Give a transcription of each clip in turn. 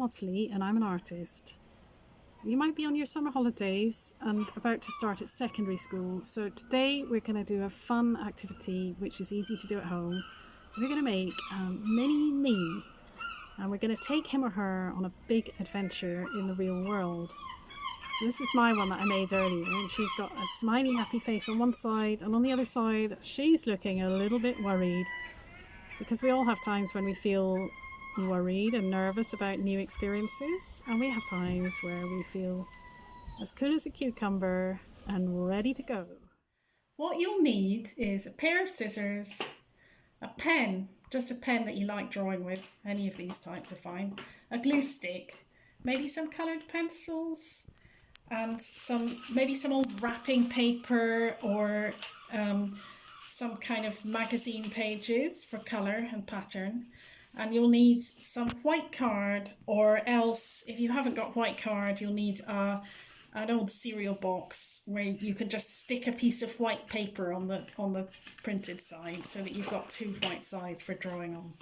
Ottilie and I'm an artist. You might be on your summer holidays and about to start at secondary school, so today we're going to do a fun activity which is easy to do at home. We're going to make a mini me, and we're going to take him or her on a big adventure in the real world. So this is my one that I made earlier, and she's got a smiley happy face on one side, and on the other side she's looking a little bit worried, because we all have times when we feel worried and nervous about new experiences, and we have times where we feel as cool as a cucumber and ready to go. What you'll need is a pair of scissors, a pen, just a pen that you like drawing with, any of these types are fine, a glue stick, maybe some coloured pencils, and maybe some old wrapping paper or some kind of magazine pages for colour and pattern. And you'll need some white card, or else if you haven't got white card, you'll need an old cereal box where you can just stick a piece of white paper on the printed side so that you've got two white sides for drawing on.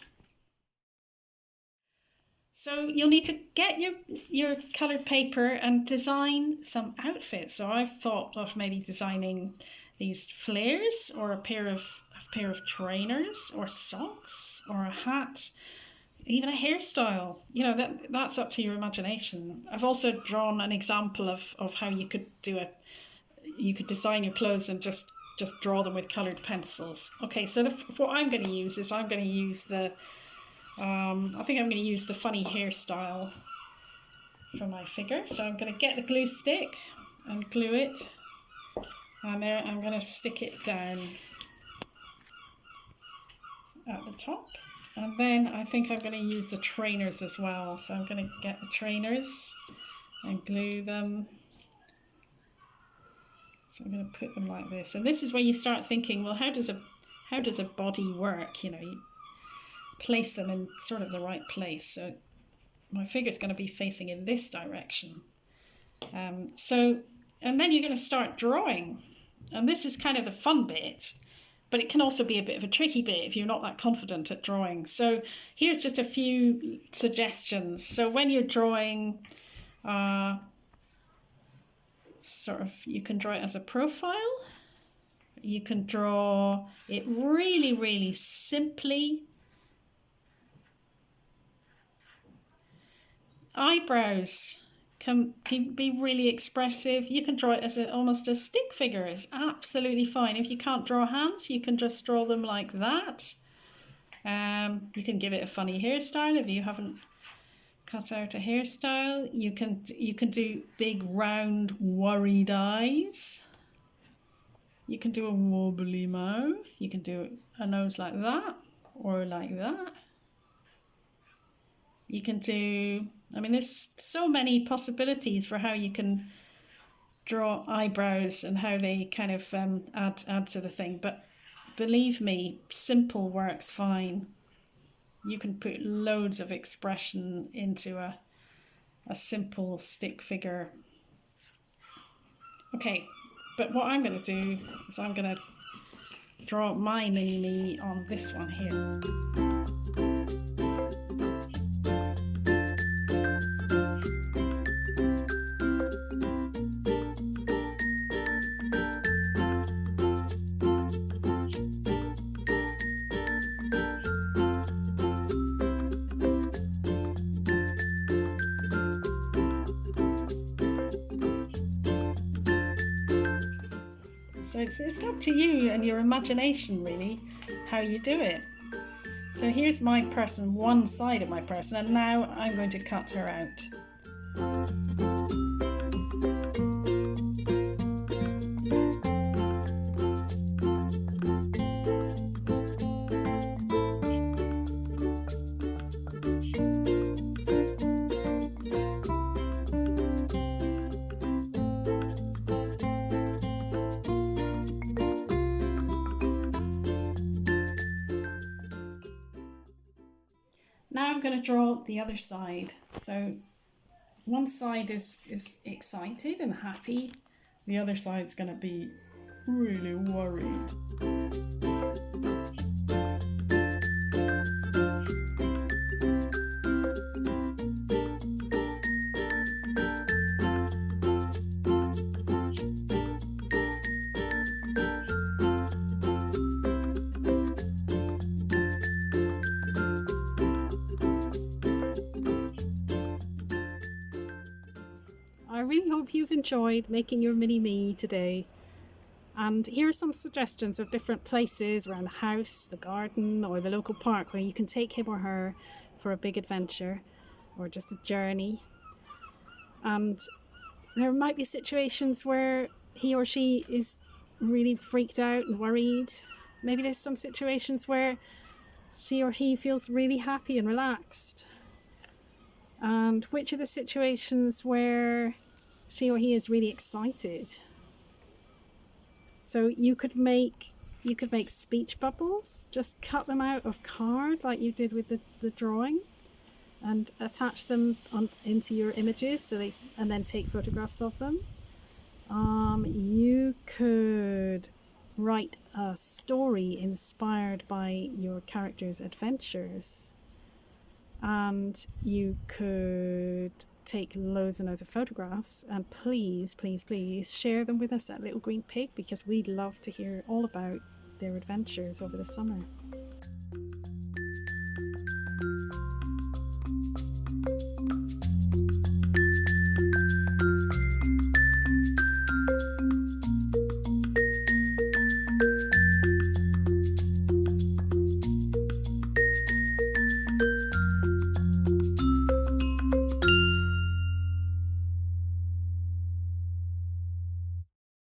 So you'll need to get your coloured paper and design some outfits. So I've thought of maybe designing these flares, or a pair of trainers, or socks, or a hat, even a hairstyle. You know, that's up to your imagination. I've also drawn an example of how you could design your clothes and just draw them with coloured pencils. Okay, so what I'm going to use is I think I'm going to use the funny hairstyle for my figure. So I'm going to get the glue stick and glue it, and there I'm going to stick it down at the top, and then I think I'm going to use the trainers as well. So I'm going to get the trainers and glue them. So I'm going to put them like this, and this is where you start thinking, well, how does a body work? You know, you place them in sort of the right place. So my figure's going to be facing in this direction. And then you're going to start drawing, and this is kind of the fun bit. But it can also be a bit of a tricky bit if you're not that confident at drawing. So here's just a few suggestions. So when you're drawing, you can draw it as a profile. You can draw it really, really simply. Eyebrows can be really expressive. You can draw it as almost a stick figure. It's absolutely fine. If you can't draw hands, you can just draw them like that. You can give it a funny hairstyle if you haven't cut out a hairstyle. You can do big round worried eyes. You can do a wobbly mouth. You can do a nose like that or like that. You can do, there's so many possibilities for how you can draw eyebrows and how they kind of add to the thing. But believe me, simple works fine. You can put loads of expression into a simple stick figure. Okay, but what I'm going to do is I'm going to draw my mini me on this one here. So it's up to you and your imagination, really, how you do it. So here's my person, one side of my person, and now I'm going to cut her out. Now I'm going to draw the other side. So one side is excited and happy. The other side's going to be really worried. I really hope you've enjoyed making your mini me today. And here are some suggestions of different places around the house, the garden, or the local park where you can take him or her for a big adventure or just a journey. And there might be situations where he or she is really freaked out and worried. Maybe there's some situations where she or he feels really happy and relaxed. And which are the situations where she or he is really excited? So you could make speech bubbles. Just cut them out of card like you did with the drawing, and attach them into your images and then take photographs of them. You could write a story inspired by your character's adventures, and you could take loads and loads of photographs, and please share them with us at Little Green Pig, because we'd love to hear all about their adventures over the summer.